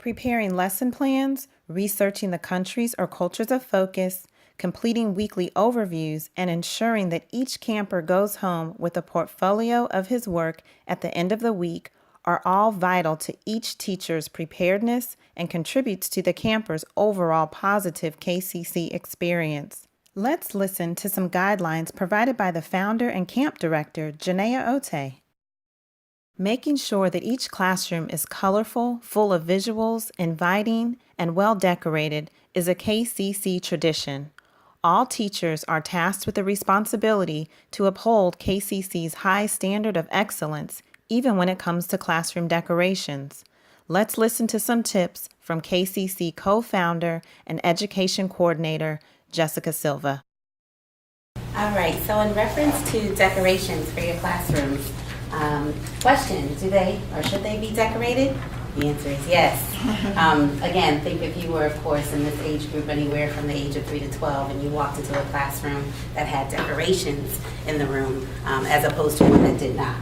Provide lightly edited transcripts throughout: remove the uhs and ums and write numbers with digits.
Preparing lesson plans, researching the countries or cultures of focus, completing weekly overviews, and ensuring that each camper goes home with a portfolio of his work at the end of the week are all vital to each teacher's preparedness and contributes to the camper's overall positive KCC experience. Let's listen to some guidelines provided by the founder and camp director, Janaea Ote. Making sure that each classroom is colorful, full of visuals, inviting, and well decorated is a KCC tradition. All teachers are tasked with the responsibility to uphold KCC's high standard of excellence, even when it comes to classroom decorations. Let's listen to some tips from KCC co-founder and education coordinator, Jessica Silva. All right, so in reference to decorations for your classrooms, question, do they or should they be decorated? The answer is yes. Again, think if you were, of course, in this age group anywhere from the age of 3 to 12 and you walked into a classroom that had decorations in the room as opposed to one that did not.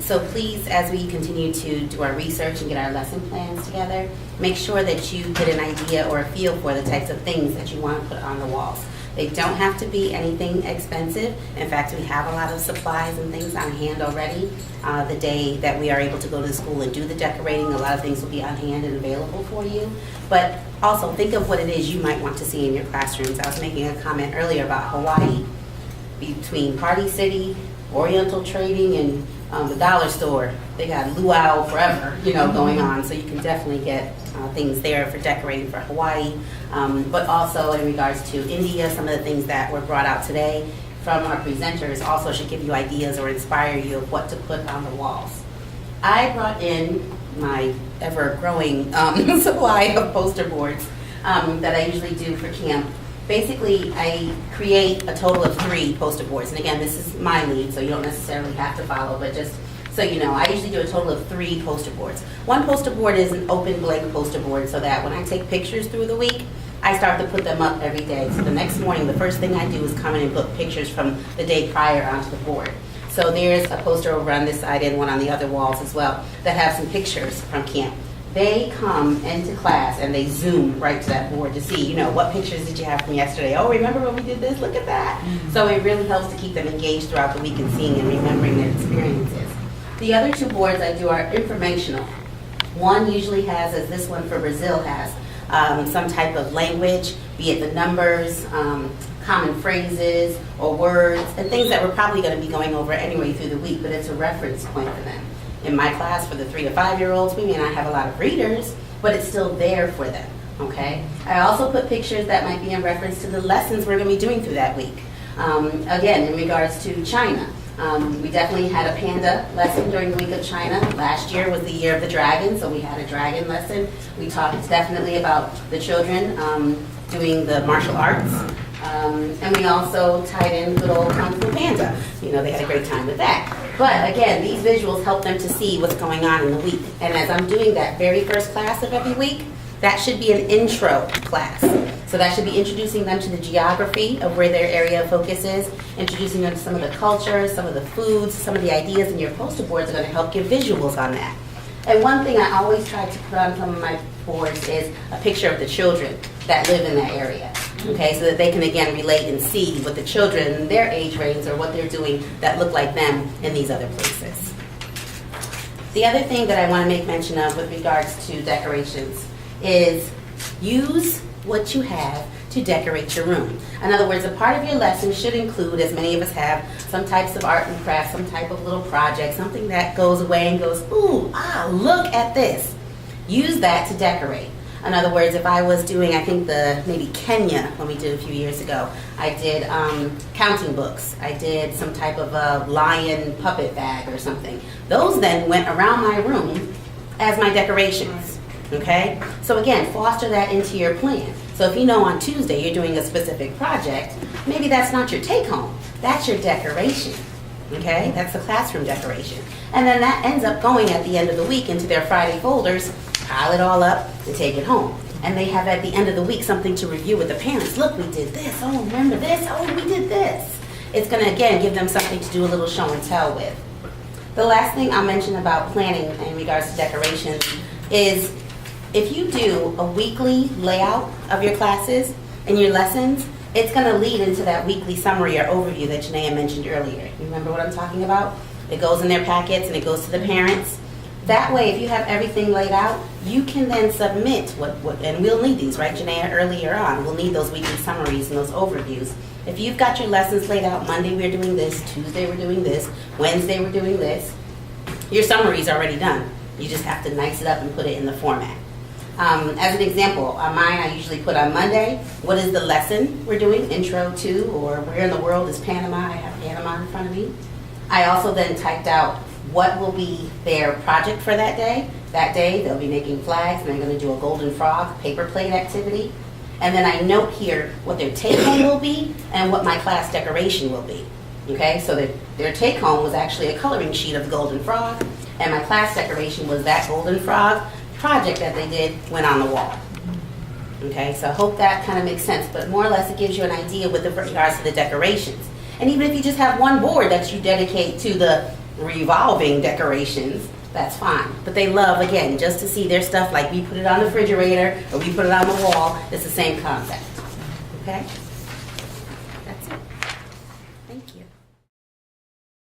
So please, as we continue to do our research and get our lesson plans together, make sure that you get an idea or a feel for the types of things that you want to put on the walls. They don't have to be anything expensive. In fact, we have a lot of supplies and things on hand already. The day that we are able to go to the school and do the decorating, a lot of things will be on hand and available for you. But also think of what it is you might want to see in your classrooms. I was making a comment earlier about Hawaii. Between Party City, Oriental Trading, and the dollar store, they got luau forever, going on. So you can definitely get things there for decorating for Hawaii. But also in regards to India, some of the things that were brought out today from our presenters also should give you ideas or inspire you of what to put on the walls. I brought in my ever-growing supply of poster boards that I usually do for camp. Basically, I create a total of 3 poster boards. And again, this is my lead, so you don't necessarily have to follow, but just so you know, I usually do a total of 3 poster boards. One poster board is an open blank poster board so that when I take pictures through the week, I start to put them up every day. So the next morning, the first thing I do is come in and put pictures from the day prior onto the board. So there's a poster over on this side and one on the other walls as well that have some pictures from camp. They come into class and they zoom right to that board to see, what pictures did you have from yesterday? Oh, remember when we did this? Look at that. Mm-hmm. So it really helps to keep them engaged throughout the week and seeing and remembering their experiences. The other 2 boards I do are informational. One usually has, as this one for Brazil has, some type of language, be it the numbers, common phrases or words, and things that we're probably going to be going over anyway through the week, but it's a reference point for them. In my class, for the 3 to 5-year-olds, we may not have a lot of readers, but it's still there for them, okay? I also put pictures that might be in reference to the lessons we're going to be doing through that week. Again, in regards to China, we definitely had a panda lesson during the week of China. Last year was the year of the dragon, so we had a dragon lesson. We talked definitely about the children doing the martial arts. And we also tied in good old Kung Fu Panda. They had a great time with that. But again, these visuals help them to see what's going on in the week. And as I'm doing that very first class of every week, that should be an intro class. So that should be introducing them to the geography of where their area of focus is, introducing them to some of the cultures, some of the foods, some of the ideas, and your poster boards are going to help give visuals on that. And one thing I always try to put on some of my boards is a picture of the children that live in that area. Okay, so that they can again relate and see what the children in their age range or what they're doing that look like them in these other places. The other thing that I want to make mention of with regards to decorations is use what you have to decorate your room. In other words, a part of your lesson should include, as many of us have, some types of art and craft, some type of little project, something that goes away and goes, ooh, look at this. Use that to decorate. In other words, if I was doing, I think maybe Kenya, when we did a few years ago, I did counting books. I did some type of a lion puppet bag or something. Those then went around my room as my decorations, okay? So again, foster that into your plan. So if on Tuesday you're doing a specific project, maybe that's not your take-home. That's your decoration, okay? That's the classroom decoration. And then that ends up going at the end of the week into their Friday folders, pile it all up, and take it home. And they have at the end of the week something to review with the parents. Look, we did this. Oh, remember this? Oh, we did this. It's going to, again, give them something to do a little show and tell with. The last thing I'll mention about planning in regards to decorations is if you do a weekly layout of your classes and your lessons, it's going to lead into that weekly summary or overview that Janaea mentioned earlier. You remember what I'm talking about? It goes in their packets and it goes to the parents. That way, if you have everything laid out, you can then submit and we'll need these, right, Janaea, earlier on. We'll need those weekly summaries and those overviews. If you've got your lessons laid out, Monday we're doing this, Tuesday we're doing this, Wednesday we're doing this, your summary's already done. You just have to nice it up and put it in the format. As an example, on mine I usually put on Monday, what is the lesson we're doing, intro to, or where in the world is Panama? I have Panama in front of me. I also then typed out what will be their project for that day. That day they'll be making flags and they're going to do a golden frog paper plate activity. And then I note here what their take home will be and what my class decoration will be. Okay, so their take home was actually a coloring sheet of the golden frog, and my class decoration was that golden frog project that they did went on the wall. Okay, so I hope that kind of makes sense, but more or less it gives you an idea with regards to the decorations. And even if you just have one board that you dedicate to the revolving decorations, that's fine. But they love, again, just to see their stuff, like we put it on the refrigerator or we put it on the wall. It's the same concept. Okay?